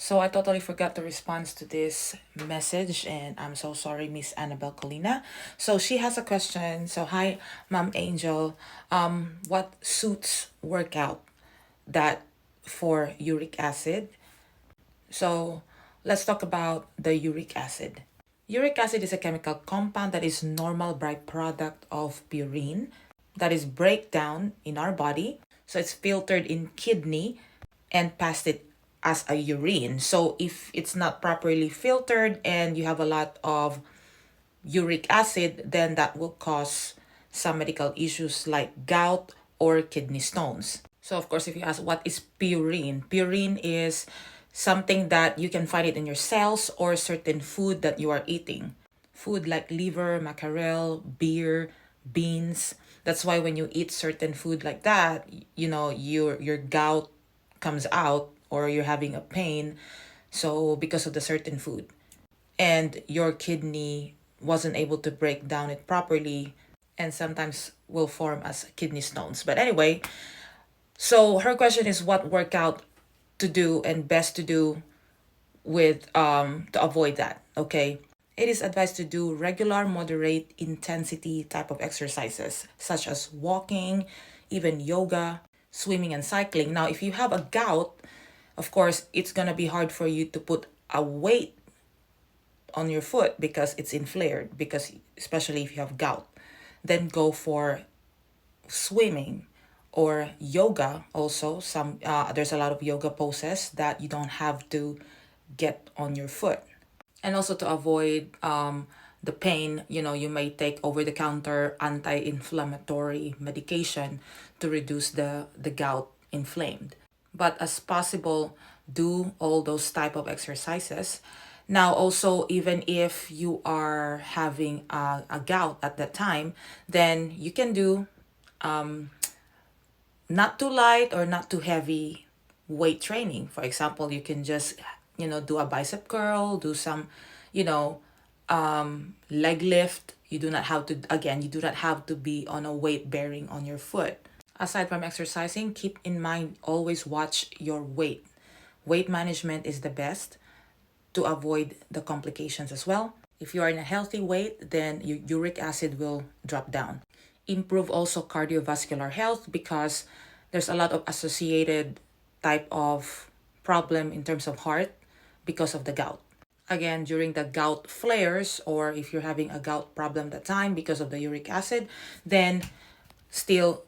So I totally forgot to respond to this message, and I'm so sorry, Miss Annabelle Colina. So she has a question. So hi, Mom Angel. What suits workout that for uric acid? So let's talk about the uric acid. Uric acid is a chemical compound that is normal byproduct of purine that is breakdown in our body. So it's filtered in kidney and passed it as a urine. So if it's not properly filtered and you have a lot of uric acid, then that will cause some medical issues like gout or kidney stones. So of course, if you ask what is purine, purine is something that you can find it in your cells or certain food that you are eating. Food like liver, mackerel, beer, beans. That's why when you eat certain food like that, your gout comes out or you're having a pain. So because of the certain food and your kidney wasn't able to break down it properly and sometimes will form as kidney stones. But anyway, so her question is what workout to do and best to do with to avoid that. Okay. It is advised to do regular moderate intensity type of exercises such as walking, even yoga, swimming and cycling. Now, if you have a gout, of course, it's going to be hard for you to put a weight on your foot because it's inflamed, because especially if you have gout. Then go for swimming or yoga. Also some there's a lot of yoga poses that you don't have to get on your foot. And also to avoid the pain, you may take over-the-counter anti-inflammatory medication to reduce the gout inflamed. But as possible, do all those type of exercises. Now also, even if you are having a gout at that time, then you can do not too light or not too heavy weight training. For example, you can just, do a bicep curl, do some, you know, leg lift. You do not have to, again, you do not have to be on a weight bearing on your foot. Aside from exercising, keep in mind, always watch your weight. Weight management is the best to avoid the complications as well. If you are in a healthy weight, then your uric acid will drop down. Improve also cardiovascular health because there's a lot of associated type of problem in terms of heart because of the gout. Again, during the gout flares, or if you're having a gout problem that time because of the uric acid, then still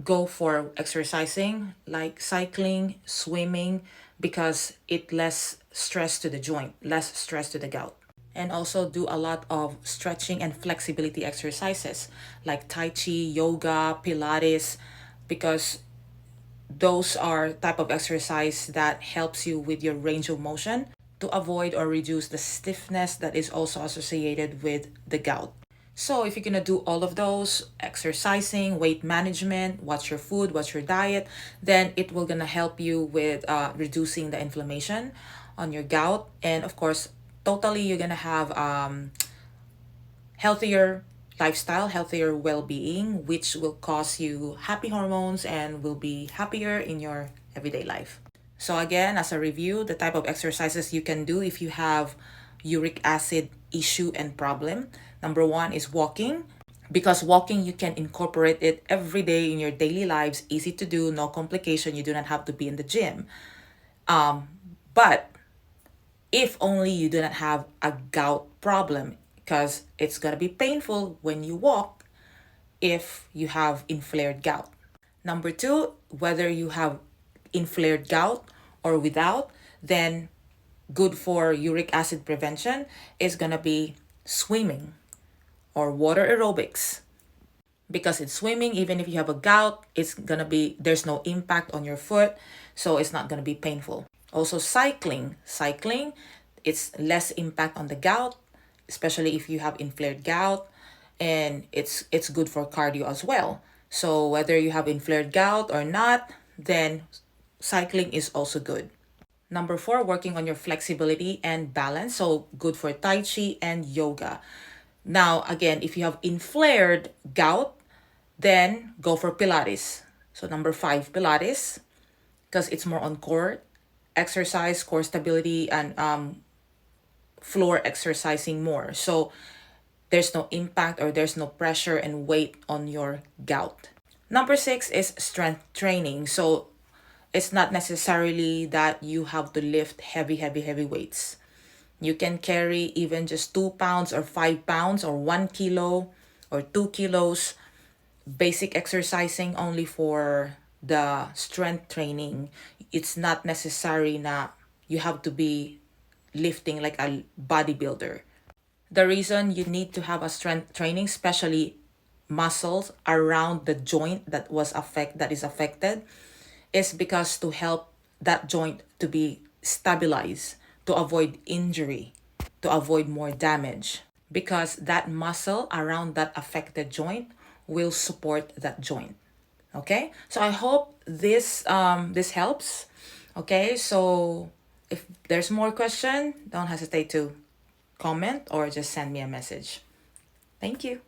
go for exercising like cycling, swimming, because it less stress to the joint, less stress to the gout. And also do a lot of stretching and flexibility exercises like Tai Chi, yoga, Pilates, because those are type of exercise that helps you with your range of motion to avoid or reduce the stiffness that is also associated with the gout. So if you're gonna do all of those, exercising, weight management, watch your food, watch your diet, then it will gonna help you with reducing the inflammation on your gout. And of course, totally you're gonna have healthier lifestyle, healthier well-being, which will cause you happy hormones and will be happier in your everyday life. So again, as a review, the type of exercises you can do if you have uric acid issue and problem. Number one is walking, because walking you can incorporate it every day in your daily lives, easy to do, no complication, you do not have to be in the gym. But if only you do not have a gout problem, because it's going to be painful when you walk if you have inflamed gout. Number two, whether you have inflamed gout or without, then good for uric acid prevention is going to be swimming or water aerobics. Because it's swimming, even if you have a gout, it's going to be, there's no impact on your foot, so it's not going to be painful. Also cycling, it's less impact on the gout, especially if you have inflamed gout, and it's good for cardio as well. So whether you have inflamed gout or not, then cycling is also good. Number four, working on your flexibility and balance. So good for Tai Chi and yoga. Now, again, if you have inflamed gout, then go for Pilates. So number five, Pilates, because it's more on core exercise, core stability, and floor exercising more. So there's no impact or there's no pressure and weight on your gout. Number 6 is strength training. So it's not necessarily that you have to lift heavy weights. You can carry even just 2 pounds or 5 pounds or 1 kilo or 2 kilos. Basic exercising only for the strength training. It's not necessary na you have to be lifting like a bodybuilder. The reason you need to have a strength training, especially muscles around the joint that is affected, is because to help that joint to be stabilized, to avoid injury, to avoid more damage, because that muscle around that affected joint will support that joint. Okay, so I hope this helps. Okay, so if there's more question, don't hesitate to comment or just send me a message. Thank you.